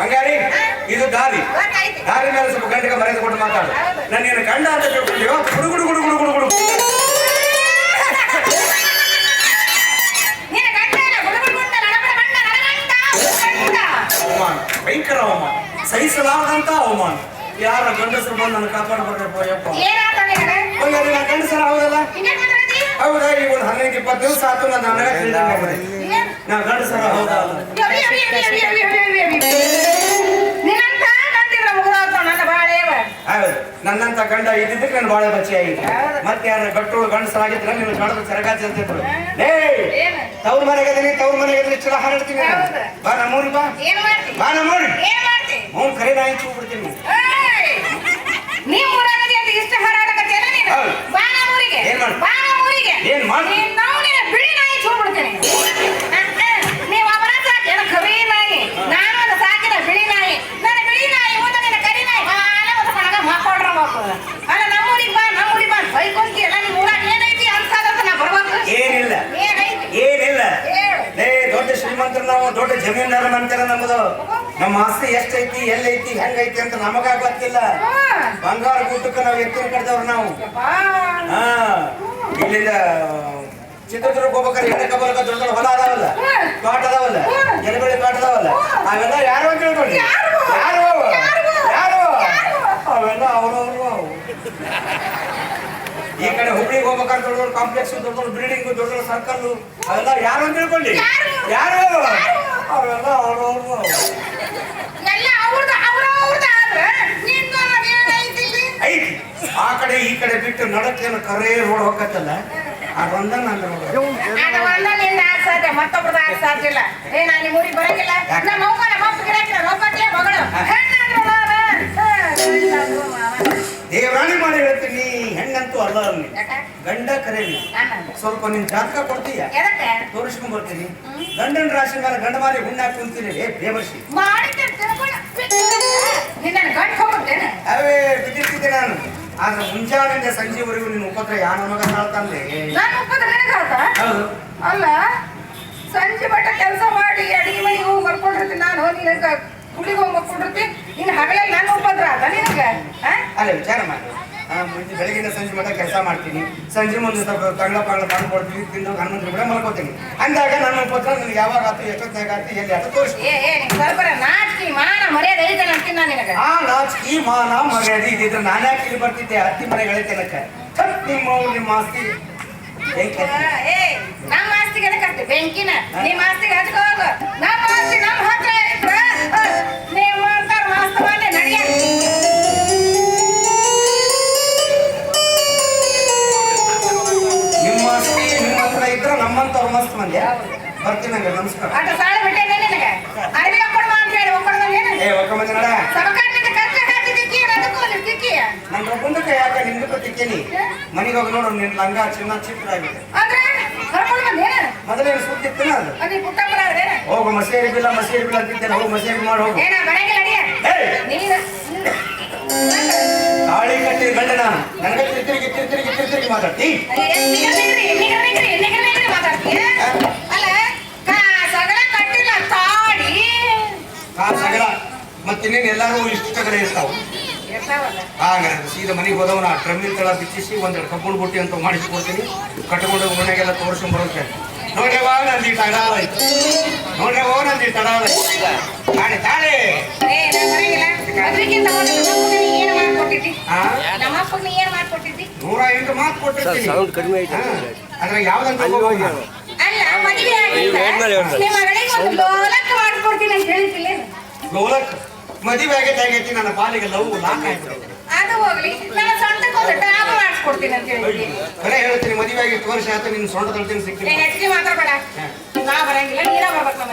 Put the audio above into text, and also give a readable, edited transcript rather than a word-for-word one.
ಹಂಗಾರಿ ಇದು ದಾರಿ ದಾರಿ ಮೇಲೆ ಸ್ವಲ್ಪ ಗಂಟೆಗೆ ಮರ್ಯಾದೆ ಕೊಟ್ಟು ಮಾತಾಡು. ನನ್ನ ಗಂಡ ಅಂತ ತಿಳ್ಕೊಂಡಿವ ಗುಡು ಗುಡು ಗುಡು ಗುಡು ಗುಡು ಗುಡು ಅವಮಾನ, ಭಯಂಕರ ಅವಮಾನ, ಸಹಿಸಲಾರದಂತ ಅವಮಾನ. ಯಾರ ಗಂಡಸರು ಬಂದು ನನ್ನ ಕಾಪಾಡಬಾರ್ದಪ್ಪ ಯಪ್ಪ. ಗಂಡಸರ ಹೌದಲ್ಲ? ಹೌದಾ? ಈಗ ಒಂದು 15-20 ದಿವಸ ಆಯ್ತು ನನ್ನ ನಾ ಗಂಡಸರ ಹೌದಾ? ಹೌದು, ನನ್ನಂತ ಗಂಡ ಇದ್ದಿದ್ದಕ್ಕೆ ನಾನು ಬಾಳೆ ಬಚ್ಚಿ ಆಗಿದೆ. ಮತ್ತೆ ಯಾರ ಗಟ್ಟೋಳು ಗಂಡಸರಾಗಿದ್ರೆ ನಿನ್ನ ಗಂಡದ ಸರಗಾಚಿ ಅಂತಿದ್ರು. ತವ್ರ ಮನೆಗದೀನಿ ತವ್ರ ಮನೆಗದೀನಿ ಚಲ ಹಾರಾಡ್ತೀನಿ. ಬಾ ನಮ್ಮೂರಿ ಬಾ ಬಾ ನಮ್ಮೂರಿ ಅವ್ನು ಕರೆ ನಾಯಿ ಚೂ ಬಿಡ್ತೀನಿ. ಏನ್ ಮಾಡಿ ಏನಿಲ್ಲ ಏನಿಲ್ಲ. ದೊಡ್ಡ ಶ್ರೀಮಂತರು ನಾವು, ದೊಡ್ಡ ಜಮೀನ್ದಾರ ಅಂತಾರ. ನಮ್ಮದು ನಮ್ಮ ಆಸ್ತಿ ಎಷ್ಟೈತಿ ಎಲ್ಲೈತಿ ಹೆಂಗೈತಿ ಅಂತ ನಮಗಾಗ ಗೊತ್ತಿಲ್ಲ. ಬಂಗಾರ ಗುಡ್ಡಕ್ಕೆ ನಾವು ಎತ್ತಿನ ಕಡ್ದವ್ರು ನಾವು. ಇಲ್ಲಿಂದ ಚಿತ್ರದುರ್ಗ ಹೋಗ್ಬೇಕಾದ್ರೆ ಎಣ್ಣೆ ಕಬ್ಬಲಕ ದೊಡ್ಡ ದೊಡ್ಡ ಹೊಲ ಅದಾವಲ್ಲ, ತೋಟ ಅದಾವಲ್ಲ, ಎಲೆಬೆಳೆ ತೋಟ ಅದಾವಲ್ಲ, ಅವೆಲ್ಲ ಯಾರು ಅಂತ ಹೇಳ್ಕೊಂಡ್ರಿ? ಯಾರು ಯಾರು ಅವೆಲ್ಲ ಅವರವರು. ಈ ಕಡೆ ಹುಬ್ಳಿಗೆ ಹೋಗ್ಬೇಕಾದ್ರೆ ದೊಡ್ಡ ದೊಡ್ಡ ಕಾಂಪ್ಲೆಕ್ಸ್, ದೊಡ್ಡ ದೊಡ್ಡ ಬಿಲ್ಡಿಂಗ್, ದೊಡ್ಡ ದೊಡ್ಡ ಸರ್ಕಲ್, ಅವೆಲ್ಲ ಯಾರು ಅಂತ ಹೇಳ್ಕೊಂಡ್ರಿ? ಯಾರು ಅವೆಲ್ಲ ಅವರವರು. ಐತಿ ಆ ಕಡೆ ಈ ಕಡೆ ಬಿಟ್ಟು ನಡಕ್ಕೇನು ಕರೇ ರೋಡ್ ಹೋಗತ್ತಲ್ಲ, ಅದೊಂದ ನನ್ನ ಮತ್ತೊಬ್ರದ ಸಾಧ್ಯಿಲ್ಲ. ನಾನು ಊರಿಗೆ ಬರಂಗಿಲ್ಲ. ದೇವರಾಣಿ ಮಾಡಿ ಹೇಳ್ತೀನಿ, ಹೆಣ್ಣಂತೂ ಅಲ್ಲ. ಗಂಡ ಕರೇಲಿ ಸ್ವಲ್ಪ ನಿನ್ ಜಾತಕ ಕೊಡ್ತೀಯ, ತೋರಿಸ್ಕೊಂಡ್ ಬರ್ತೀನಿ. ಗಂಡನ ರಾಶಿ ಮೇಲೆ ಗಂಡ ಮಾರಿ ಹುಣ್ಣಾಕ್ ಕುಂತೀನಿ. ಬೇವರ್ಸಿ ಅವೇ ಬಿದ್ದಿರ್ತಿದ್ದೆ ನಾನು. ಆದ್ರೆ ಮುಂಜಾನೆಯಿಂದ ಸಂಜೆವರೆಗೂ ನಿನ್ನ ಉಪದ್ರ ಯಾವ ಮಗ ತಾಳ್ತಾನೆ. ಹೌದು ಅಲ್ಲ, ಸಂಜೆ ಬಟ್ಟ ಕೆಲಸ ಮಾಡಿ ಅಡಿಗೆ ಮನೆಗೆ ಹೋಗಿ ಬರ್ಕೊಂಡಿರ್ತೀನಿ ನಾನು. ನಿನಗ ಕುಳಿಗೆ ಹೋಗಿ ಬರ್ಕೊಂಡಿರ್ತೀನಿ. ನೀನು ಹಗಲಲ್ಲಿ ನನ್ನ ಉಪದ್ರ ಅದ ನಿನಗ? ಅಲ್ಲ, ವಿಚಾರ ಮಾಡಿ. ಬೆಳಗಿನ ಸಂಜೆ ಮಟ್ಟ ಕೆಲಸ ಮಾಡ್ತೀನಿ, ಸಂಜೆ ಮುಂದೆ ಸ್ವಲ್ಪ ತಂಗ್ಳ ತಂದು ಕೊಡ್ತೀನಿ, ತಿಂದು ಹನುಮಂತ್ರ ಕೂಡ ಮಲ್ಕೋತೀನಿ. ಅಂದಾಗ ನನ್ನ ಉಪದ್ರ ನನಗೆ ಯಾವಾಗ ಆತು, ಎಷ್ಟೊತ್ತಾಗ ಆತು, ಎಲ್ಲಿ ಆತ ತೋರಿಸಿ. ನಾಚಿಕೆ ಮಾನ ಮರ್ಯಾದೆ ಐತೆ ಅಂತೀನಿ ನಾನು ನಿನಗೆ. ಆ ನಾಚಿಕೆ ಮಾನ ಮರ್ಯಾದೆ ಇದ್ದಿದ್ರೆ ನಾನು ಯಾಕೆ ಇಲ್ಲಿ ಬರ್ತಿದ್ದೆ ಹತ್ತಿ ಮನೆ ಗಳಿತನಕ? ನಿಮ್ಮ ಆಸ್ತಿ ನಮ್ಮ ಆಸ್ತಿಗೆ ಅದಕ್ಕೆ ಬೆಂಕಿನ ನಿಮ್ಮ ಆಸ್ತಿಗೆ ಅದಕ್ಕೆ ಹೋಗು. ನಮ್ಮ ಆಸ್ತಿ ನಮ್ಮ ಹತ್ರ ಇದ್ರೆ ನೀವು ಮಾಡ್ತಾರ ವಾಸ್ತವನೇ ನಡೆಯ. ನಿಮ್ಮ ಆಸ್ತಿ ನಿಮ್ಮ ಹತ್ರ ಇದ್ರೆ ನಮ್ಮಂತವ್ರು ಮಸ್ತ್ ಮಂದಿ ಬರ್ತೀನಿ. ನಂಗೆ ನಮಸ್ಕಾರ. ಅಟ ಸಾಲ ಬಿಟ್ಟೇನೆ ನಿನಗೆ. ಅರವಿ ಒಕ್ಕಡ ಅಂತ ಹೇಳಿ ಒಕ್ಕಡ ಒಕ್ಕಮಂದಿ ನಡ ಸಬಕಾರದಿಂದ ಕಷ್ಟ ಹಾಕಿದ್ದಕ್ಕೆ ಅದಕ್ಕೂ ತಿಕ್ಕಿ ನನ್ನ ಮುಂದಕ್ಕೆ ಯಾಕೆ ನಿಮ್ದಕ್ಕೂ ತಿಕ್ಕೇನಿ. ಮನೆಗೆ ಹೋಗಿ ನೋಡು, ನಿನ್ನ ಲಂಗ ಚಿನ್ನ ಚಿಕ್ಕದಾಗಿದೆ. ಮೊದಲೇನು ಸುತ್ತಿತ್ತೇನ ಅದು? ಹೋಗು ಮಸೇರಿ ಬಿಲ್ಲ ಅಂತಿದ್ದೇನೆ. ಹೋಗು ಮಸೇರಿ ಮಾಡಿ ಹೋಗು. ತಾಳಿ ಕಟ್ಟಿ ಗಂಡ ನಾನು ನನಗೆ ತಿರುಗಿ ಮಾತಾಡ್ತಿ. ಸಗಲ ಮತ್ತಿನ್ನೇನು ಎಲ್ಲಾರು ಇಷ್ಟ ಕಡೆ ಇರ್ತಾವ. ಸೀದಾ ಮನೆಗೆ ಹೋದವನ ಡ್ರಮ್ಮಿನ ತಳ ಬಿಚ್ಚಿಸಿ ಒಂದೆರಡು ಕಬ್ಬುಣ ಬುಟ್ಟಿ ಅಂತ ಮಾಡಿಸಿಕೊಡ್ತೀನಿ. ಕಟ್ಕೊಂಡು ಮನೆಗೆಲ್ಲ ತೋರಿಸ್ಕೊಂಡ್ ಬರೋಕೆ. ನೋಡ್ರವ ನಂದಿ ತಡಾಳ ಆಯ್ತು, ನೋಡ್ರವ ನಂದಿ ತಡಾಳ ಆಯ್ತು. ತಾಳೆ ತಾಳೆ ನೂರ 8 ಮಾತು ಕೊಟ್ಟಿರ್ತೀನಿ. ಅದ್ರ ಯಾವ್ದಂತ ಲೋಲಕ್ ಮದುವೆ ಆಗೈತಿ. ನನ್ನ ಪಾಲಿಗೆ ಲವ್ ಲಾಕ್ ಆಯ್ತು. ಕರೆ ಹೇಳ್ತೀನಿ, ಮದುವೆ ಆಗಿ 8 ವರ್ಷ ಆಯ್ತು. ನಿನ್ನ ಸೊಂಟ ತಳ್ತೀನಿ ಸಿಗ್ತೀನಿ. ನಾ ಬರಂಗಿಲ್ಲ, ನೀರ ಬರ್ಬೇಕು.